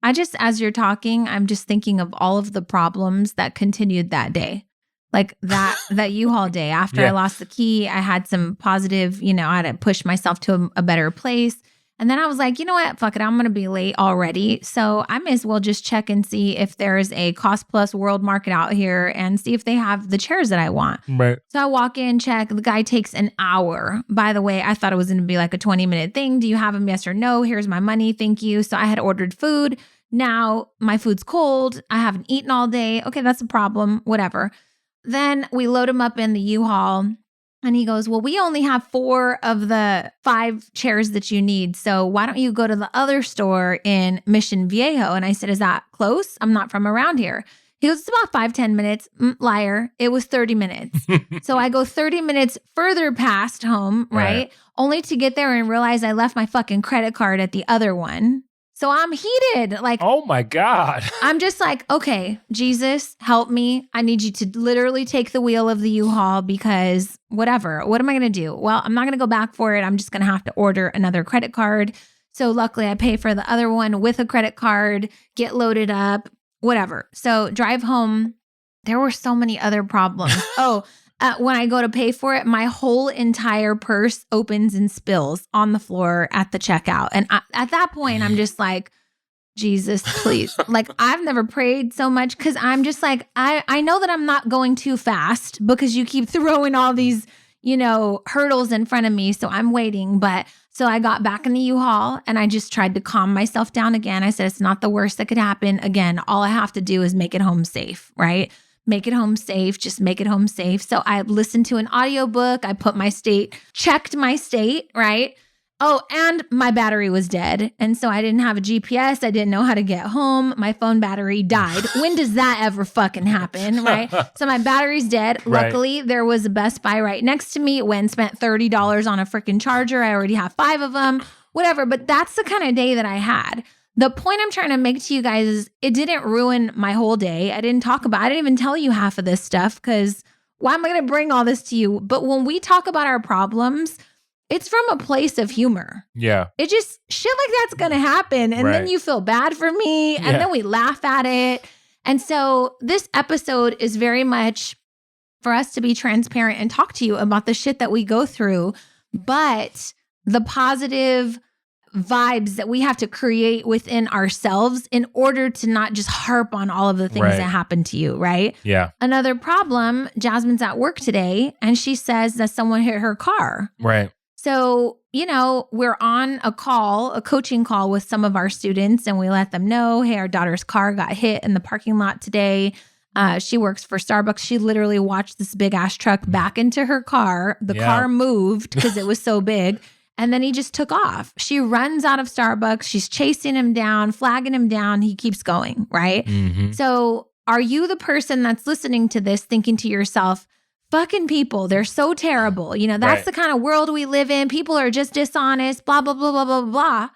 Speaker 2: As you're talking, I'm just thinking of all of the problems that continued that day. Like that U-Haul day. After I lost the key, I had some positive, I had to push myself to a better place. And then I was like, you know what? Fuck it. I'm going to be late already. So I may as well just check and see if there's a cost plus world market out here and see if they have the chairs that I want.
Speaker 1: Right.
Speaker 2: So I walk in, check. The guy takes an hour. By the way, I thought it was going to be like a 20-minute thing. Do you have them? Yes or no? Here's my money. Thank you. So I had ordered food. Now my food's cold. I haven't eaten all day. Okay, that's a problem. Whatever. Then we load him up in the U-Haul. And he goes, well, we only have 4 of the 5 chairs that you need. So why don't you go to the other store in Mission Viejo? And I said, is that close? I'm not from around here. He goes, it's about 5-10 minutes. Liar. It was 30 minutes. So I go 30 minutes further past home, right? Only to get there and realize I left my fucking credit card at the other one. So I'm heated. Like,
Speaker 1: oh my God.
Speaker 2: I'm just like, okay, Jesus, help me. I need you to literally take the wheel of the U-Haul because whatever. What am I going to do? Well, I'm not going to go back for it. I'm just going to have to order another credit card. So luckily I pay for the other one with a credit card, get loaded up, whatever. So drive home. There were so many other problems. When I go to pay for it, my whole entire purse opens and spills on the floor at the checkout. And at that point, I'm just like, Jesus, please. Like, I've never prayed so much because I'm just like, I know that I'm not going too fast because you keep throwing all these, hurdles in front of me. So I'm waiting. But so I got back in the U-Haul and I just tried to calm myself down again. I said, it's not the worst that could happen. Again, all I have to do is make it home safe, right? Make it home safe. Just make it home safe. So I listened to an audiobook. I checked my state, right? Oh, and my battery was dead. And so I didn't have a GPS. I didn't know how to get home. My phone battery died. When does that ever fucking happen, right? So my battery's dead. Luckily, there was a Best Buy right next to me. Went and spent $30 on a freaking charger. I already have 5 of them, whatever. But that's the kind of day that I had. The point I'm trying to make to you guys is it didn't ruin my whole day. I didn't even tell you half of this stuff because why am I going to bring all this to you? But when we talk about our problems, it's from a place of humor.
Speaker 1: Yeah.
Speaker 2: It just, shit like that's going to happen. And then you feel bad for me. And then we laugh at it. And so this episode is very much for us to be transparent and talk to you about the shit that we go through, but the positive vibes that we have to create within ourselves in order to not just harp on all of the things that happen to you, right?
Speaker 1: Yeah.
Speaker 2: Another problem, Jasmine's at work today and she says that someone hit her car.
Speaker 1: Right.
Speaker 2: So we're on a coaching call with some of our students, and we let them know, hey, our daughter's car got hit in the parking lot today. She works for Starbucks. She literally watched this big ass truck back into her car. The car moved because it was so big. And then he just took off. She runs out of Starbucks. She's chasing him down, flagging him down. He keeps going, right?
Speaker 1: Mm-hmm.
Speaker 2: So are you the person that's listening to this thinking to yourself, fucking people, they're so terrible. That's the kind of world we live in. People are just dishonest, blah, blah, blah, blah, blah, blah.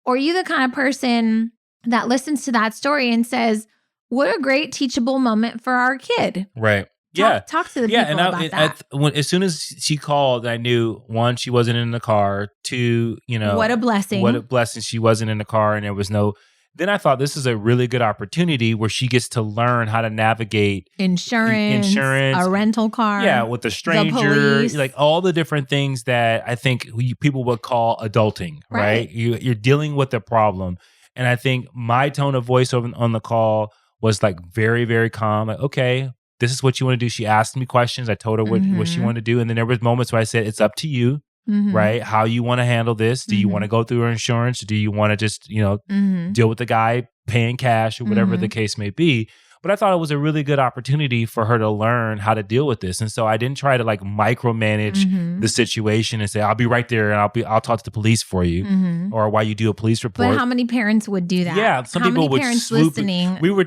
Speaker 2: Or are you the kind of person that listens to that story and says, what a great teachable moment for our kid.
Speaker 1: Right.
Speaker 2: Talk to the people about that.
Speaker 1: As soon as she called, I knew, one, she wasn't in the car. Two,
Speaker 2: what a blessing.
Speaker 1: What a blessing she wasn't in the car and there was no. Then I thought this is a really good opportunity where she gets to learn how to navigate
Speaker 2: insurance, a rental car.
Speaker 1: Yeah, with a stranger, like all the different things that I think people would call adulting, right? You're dealing with a problem. And I think my tone of voice on the call was like very, very calm. Like, okay, this is what you want to do. She asked me questions. I told her what she wanted to do. And then there was moments where I said, it's up to you, right? How you want to handle this. Do you want to go through her insurance? Do you want to just, deal with the guy paying cash or whatever the case may be? But I thought it was a really good opportunity for her to learn how to deal with this. And so I didn't try to like micromanage the situation and say, I'll be right there and I'll talk to the police for you or while you do a police report.
Speaker 2: But how many parents would do that?
Speaker 1: Yeah, some people would swoop. Listening? We were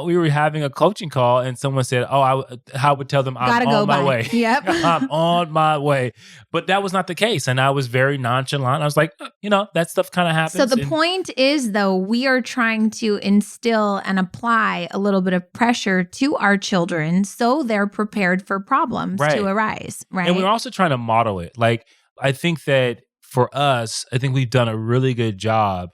Speaker 1: we were having a coaching call and someone said, I would tell them I'm on my way.
Speaker 2: Yep.
Speaker 1: I'm on my way. But that was not the case. And I was very nonchalant. I was like, that stuff kind of happens.
Speaker 2: So the point is, though, we are trying to instill and apply a little bit of pressure to our children so they're prepared for problems to arise, right?
Speaker 1: And we're also trying to model it. Like, I think that for us, I think we've done a really good job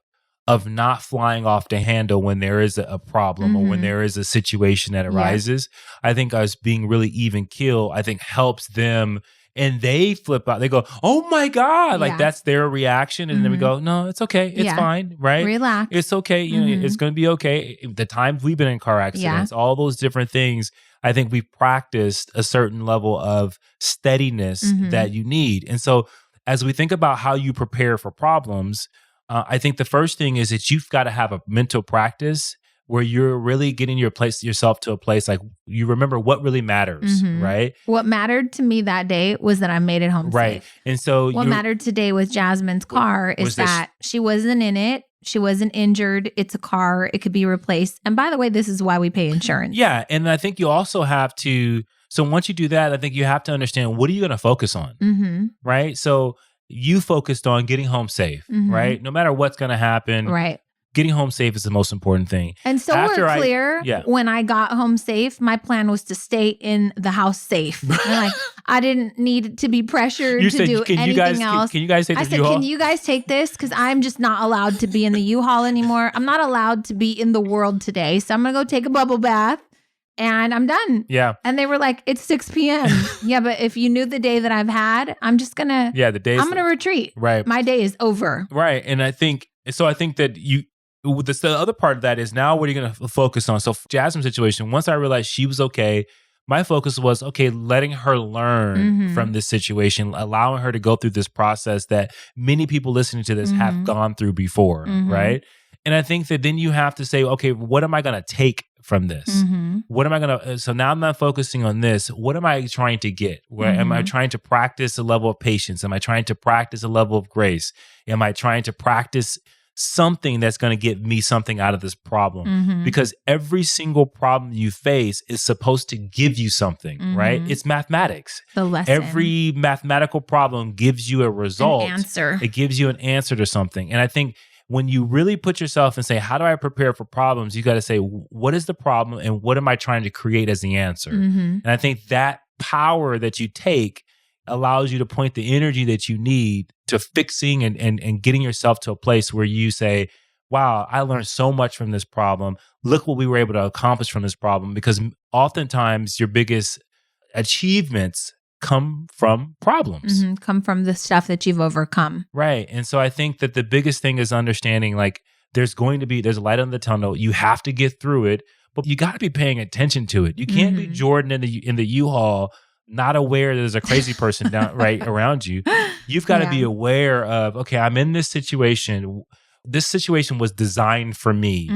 Speaker 1: of not flying off the handle when there is a problem or when there is a situation that arises. I think us being really even keel, I think helps them. And they flip out. They go, oh my God. Like that's their reaction. And then we go, no, it's okay. It's fine. Right?
Speaker 2: Relax.
Speaker 1: It's okay. It's going to be okay. The times we've been in car accidents, all those different things, I think we've practiced a certain level of steadiness that you need. And so as we think about how you prepare for problems, I think the first thing is that you've got to have a mental practice where you're really getting yourself to a place like you remember what really matters, right?
Speaker 2: What mattered to me that day was that I made it home safe.
Speaker 1: And so
Speaker 2: what mattered today with Jasmine's car is that she wasn't in it. She wasn't injured. It's a car. It could be replaced. And by the way, this is why we pay insurance.
Speaker 1: Yeah. And I think you also have to, so once you do that, I think you have to understand, what are you going to focus on? Right? So you focused on getting home safe, right? No matter what's going to happen.
Speaker 2: Right.
Speaker 1: Getting home safe is the most important thing.
Speaker 2: And so we're clear, when I got home safe, my plan was to stay in the house safe. Like, I didn't need to be pressured to do anything else.
Speaker 1: Can you guys take this U-Haul?
Speaker 2: Can you guys take this? Because I'm just not allowed to be in the U-Haul anymore. I'm not allowed to be in the world today. So I'm going to go take a bubble bath and I'm done.
Speaker 1: Yeah.
Speaker 2: And they were like, it's 6 p.m. Yeah, but if you knew the day that I've had, I'm just going to, I'm going to retreat.
Speaker 1: Right.
Speaker 2: My day is over.
Speaker 1: Right. And I think that the other part of that is now what are you going to focus on? So Jasmine's situation, once I realized she was okay, my focus was, letting her learn from this situation, allowing her to go through this process that many people listening to this have gone through before, right? And I think that then you have to say, okay, what am I going to take from this? What am I going to, so now I'm not focusing on this. What am I trying to get? Where am I trying to practice a level of patience? Am I trying to practice a level of grace? Am I trying to practice something that's going to get me something out of this problem? Because every single problem you face is supposed to give you something, right? It's mathematics.
Speaker 2: The lesson.
Speaker 1: Every mathematical problem gives you a result.
Speaker 2: An answer.
Speaker 1: It gives you an answer to something. And I think when you really put yourself and say, how do I prepare for problems? You got to say, what is the problem and what am I trying to create as the answer? And I think that power that you take allows you to point the energy that you need to fixing and getting yourself to a place where you say, wow, I learned so much from this problem. Look what we were able to accomplish from this problem. Because oftentimes your biggest achievements come from problems.
Speaker 2: Come from the stuff that you've overcome.
Speaker 1: Right. And so I think that the biggest thing is understanding like there's a light on the tunnel. You have to get through it, but you got to be paying attention to it. You can't be Jordan in the U-Haul not aware there's a crazy person down right around you. You've got to be aware of, okay, I'm in this situation. This situation was designed for me.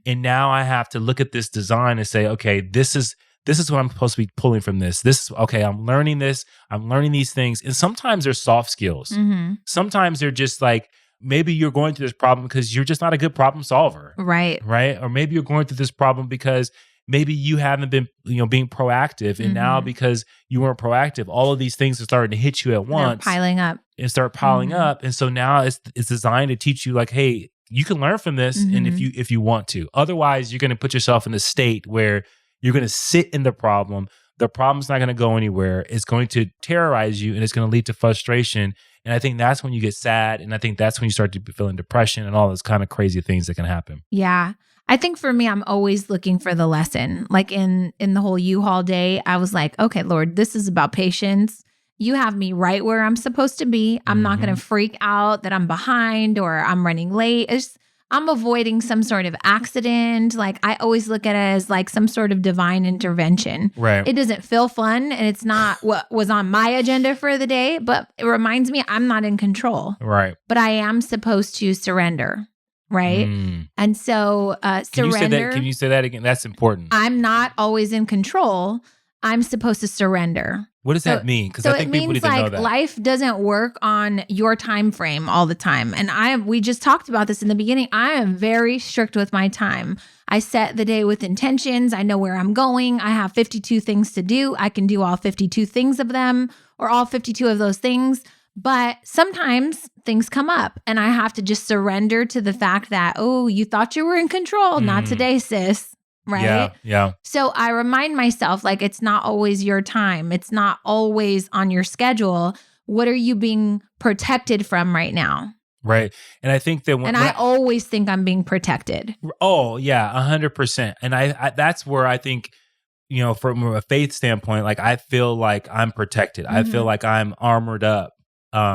Speaker 1: And now I have to look at this design and say, okay, this is what I'm supposed to be pulling from this. Okay, I'm learning this. I'm learning these things. And sometimes they're soft skills. Sometimes they're just like, maybe you're going through this problem because you're just not a good problem solver.
Speaker 2: Right.
Speaker 1: Or maybe you're going through this problem because maybe you haven't been, being proactive. And now because you weren't proactive, all of these things are starting to hit you at once.
Speaker 2: They're piling up.
Speaker 1: And start piling up. And so now it's designed to teach you like, hey, you can learn from this. And if you want to, otherwise you're going to put yourself in a state where you're going to sit in the problem. The problem's not going to go anywhere. It's going to terrorize you and it's going to lead to frustration. And I think that's when you get sad. And I think that's when you start to be feeling depression and all those kind of crazy things that can happen.
Speaker 2: Yeah. I think for me, I'm always looking for the lesson. Like in the whole U-Haul day, I was like, okay, Lord, this is about patience. You have me right where I'm supposed to be. I'm not going to freak out that I'm behind or I'm running late. I'm avoiding some sort of accident. Like I always look at it as like some sort of divine intervention.
Speaker 1: Right.
Speaker 2: It doesn't feel fun and it's not what was on my agenda for the day, but it reminds me I'm not in control.
Speaker 1: Right.
Speaker 2: But I am supposed to surrender. Right. And so surrender.
Speaker 1: Can you say that again? That's important.
Speaker 2: I'm not always in control. I'm supposed to surrender.
Speaker 1: What does that mean? Because I think people need to know that.
Speaker 2: Life doesn't work on your time frame all the time. And we just talked about this in the beginning. I am very strict with my time. I set the day with intentions. I know where I'm going. I have 52 things to do. I can do all 52 things of them or all 52 of those things. But sometimes things come up and I have to just surrender to the fact that, oh, you thought you were in control. Not today, sis. Right?
Speaker 1: Yeah.
Speaker 2: So I remind myself, like, it's not always your time. It's not always on your schedule. What are you being protected from right now?
Speaker 1: Right. And I think that
Speaker 2: I always think I'm being protected.
Speaker 1: Oh, yeah, 100%. And I that's where I think, from a faith standpoint, like I feel like I'm protected. I feel like I'm armored up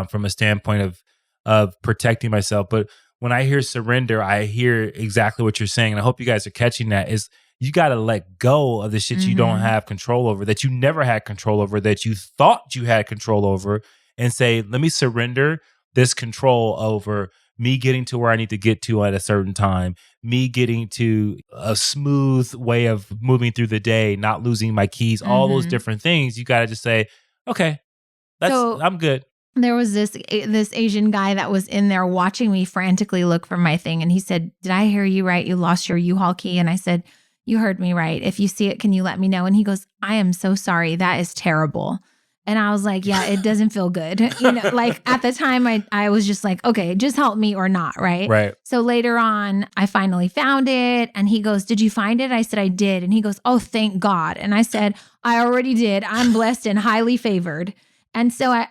Speaker 1: from a standpoint of protecting myself. But when I hear surrender, I hear exactly what you're saying. And I hope you guys are catching that is you got to let go of the shit you don't have control over, that you never had control over, that you thought you had control over, and say, let me surrender this control over me getting to where I need to get to at a certain time, me getting to a smooth way of moving through the day, not losing my keys, all those different things. You got to just say, okay, I'm good.
Speaker 2: There was this Asian guy that was in there watching me frantically look for my thing. And he said, did I hear you right? You lost your U-Haul key. And I said, you heard me right. If you see it, can you let me know? And he goes, I am so sorry. That is terrible. And I was like, yeah, it doesn't feel good. Like at the time I was just like, okay, just help me or not. Right.
Speaker 1: Right.
Speaker 2: So later on, I finally found it. And he goes, did you find it? I said, I did. And he goes, oh, thank God. And I said, I already did. I'm blessed and highly favored. And so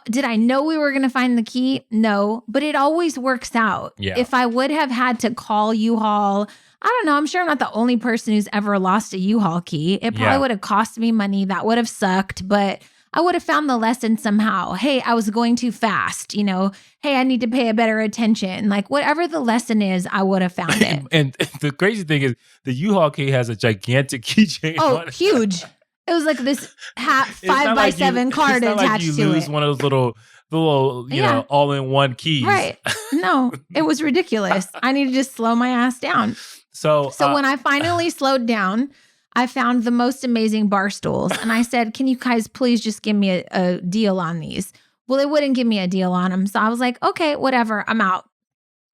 Speaker 2: did I know we were going to find the key? No, but it always works out.
Speaker 1: Yeah.
Speaker 2: If I would have had to call U-Haul, I don't know. I'm sure I'm not the only person who's ever lost a U-Haul key. It probably would have cost me money. That would have sucked, but I would have found the lesson somehow. Hey, I was going too fast. Hey, I need to pay a better attention. Like whatever the lesson is, I would have found it.
Speaker 1: And the crazy thing is the U-Haul key has a gigantic keychain on it.
Speaker 2: Huge. It was like this 5x7 card attached
Speaker 1: like you
Speaker 2: to
Speaker 1: lose
Speaker 2: it.
Speaker 1: One of those little all-in-one keys.
Speaker 2: Right. No, it was ridiculous. I need to just slow my ass down.
Speaker 1: So
Speaker 2: when I finally slowed down, I found the most amazing bar stools. And I said, can you guys please just give me a deal on these? Well, they wouldn't give me a deal on them. So I was like, okay, whatever, I'm out.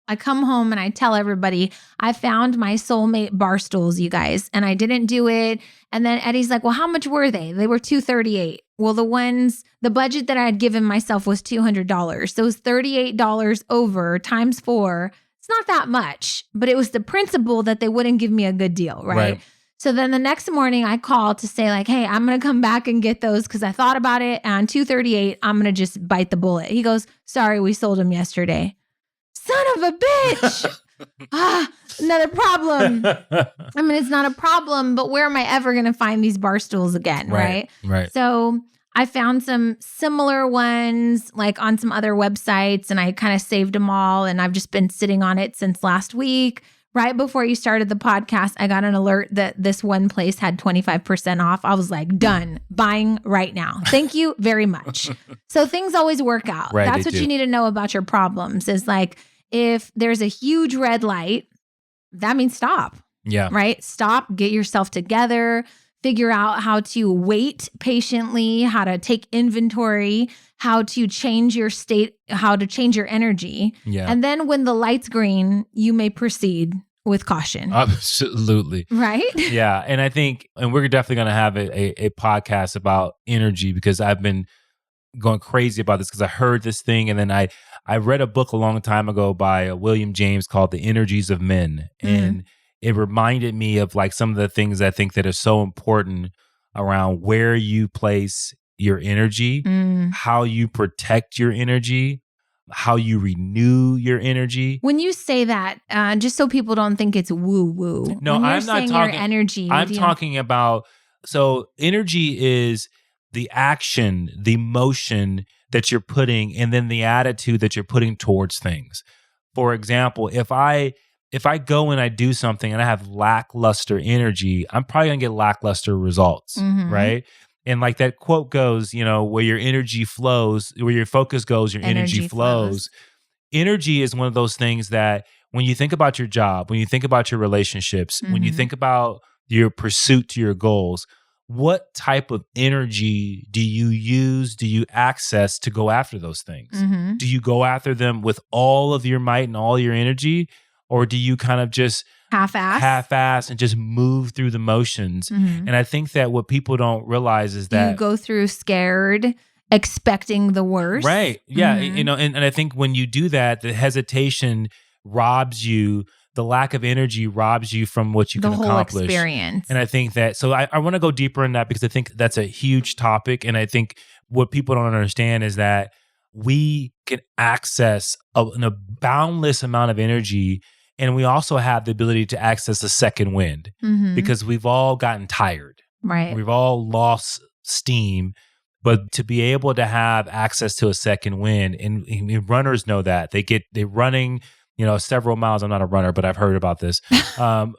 Speaker 2: I come home and I tell everybody, I found my soulmate bar stools, you guys, and I didn't do it. And then Eddie's like, well, how much were they? They were $238. Well, the budget that I had given myself was $200. So it was $38 over times 4. It's not that much, but it was the principle that they wouldn't give me a good deal, right? So then the next morning I called to say like, hey, I'm going to come back and get those because I thought about it. And on $238, I'm going to just bite the bullet. He goes, sorry, we sold them yesterday. Son of a bitch. Another problem. I mean, it's not a problem, but where am I ever going to find these bar stools again? Right. So I found some similar ones like on some other websites and I kind of saved them all. And I've just been sitting on it since last week, right before you started the podcast, I got an alert that this one place had 25% off. I was like, done, buying right now. Thank you very much. So things always work out.
Speaker 1: Right,
Speaker 2: That's what
Speaker 1: do.
Speaker 2: you need to know about your problems is like, if there's a huge red light, that means stop.
Speaker 1: Yeah.
Speaker 2: Right? Stop, get yourself together, figure out how to wait patiently, how to take inventory, how to change your state, how to change your energy.
Speaker 1: Yeah.
Speaker 2: And then when the light's green, you may proceed with caution.
Speaker 1: Absolutely.
Speaker 2: Right?
Speaker 1: Yeah. And I think, and we're definitely going to have a podcast about energy because I've been going crazy about this because I heard this thing. And then I read a book a long time ago by William James called The Energies of Men. And it reminded me of like some of the things I think that are so important around where you place your energy, how you protect your energy, how you renew your energy.
Speaker 2: When you say that, just so people don't think it's woo-woo.
Speaker 1: No,
Speaker 2: when you're
Speaker 1: I'm not
Speaker 2: saying
Speaker 1: talking
Speaker 2: your energy.
Speaker 1: I'm talking about, so energy is the action, the motion that you're putting, and then the attitude that you're putting towards things. For example, if I go and I do something and I have lackluster energy, I'm probably going to get lackluster results, right? And like that quote goes, where your energy flows, where your focus goes, your energy flows. Energy is one of those things that when you think about your job, when you think about your relationships, when you think about your pursuit to your goals, what type of energy do you use, do you access to go after those things? Do you go after them with all of your might and all your energy? Or do you kind of just half-ass and just move through the motions? And I think that what people don't realize is that
Speaker 2: you go through scared, expecting the worst.
Speaker 1: Right. Yeah. And I think when you do that, the hesitation robs you, the lack of energy robs you from what you can accomplish.
Speaker 2: The whole experience.
Speaker 1: And I think that, so I want to go deeper in that because I think that's a huge topic. And I think what people don't understand is that we can access a boundless amount of energy. And we also have the ability to access a second wind because we've all gotten tired.
Speaker 2: Right.
Speaker 1: We've all lost steam. But to be able to have access to a second wind, and runners know that. They're running, several miles. I'm not a runner, but I've heard about this.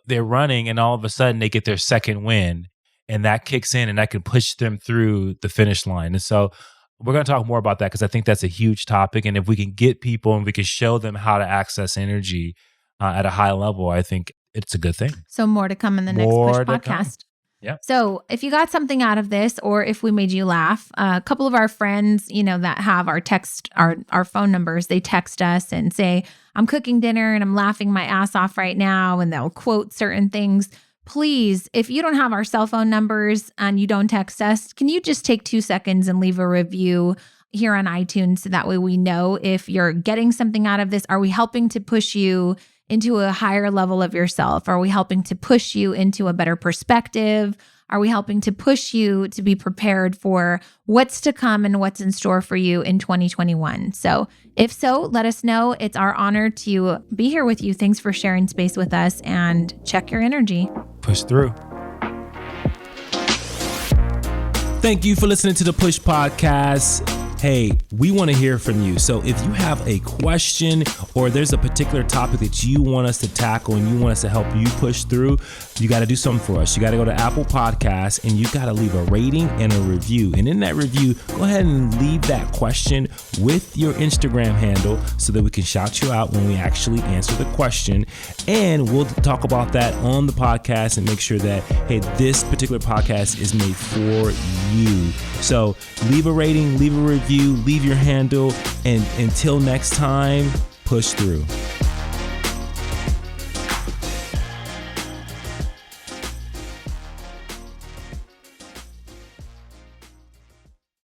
Speaker 1: They're running and all of a sudden they get their second wind and that kicks in and that can push them through the finish line. And so we're going to talk more about that because I think that's a huge topic. And if we can get people and we can show them how to access energy at a high level, I think it's a good thing.
Speaker 2: So more to come in the next Push podcast.
Speaker 1: Yeah.
Speaker 2: So if you got something out of this, or if we made you laugh, a couple of our friends, that have our phone numbers, they text us and say, I'm cooking dinner and I'm laughing my ass off right now. And they'll quote certain things. Please, if you don't have our cell phone numbers and you don't text us, can you just take 2 seconds and leave a review here on iTunes so that way we know if you're getting something out of this? Are we helping to push you into a higher level of yourself? Are we helping to push you into a better perspective? Are we helping to push you to be prepared for what's to come and what's in store for you in 2021? So if so, let us know. It's our honor to be here with you. Thanks for sharing space with us, and check your energy.
Speaker 1: Push through.
Speaker 3: Thank you for listening to the Push Podcast. Hey, we want to hear from you. So if you have a question or there's a particular topic that you want us to tackle and you want us to help you push through, you got to do something for us. You got to go to Apple Podcasts and you got to leave a rating and a review. And in that review, go ahead and leave that question with your Instagram handle so that we can shout you out when we actually answer the question. And we'll talk about that on the podcast and make sure that, hey, this particular podcast is made for you. So leave a rating, leave a review, leave your handle, and until next time, push through.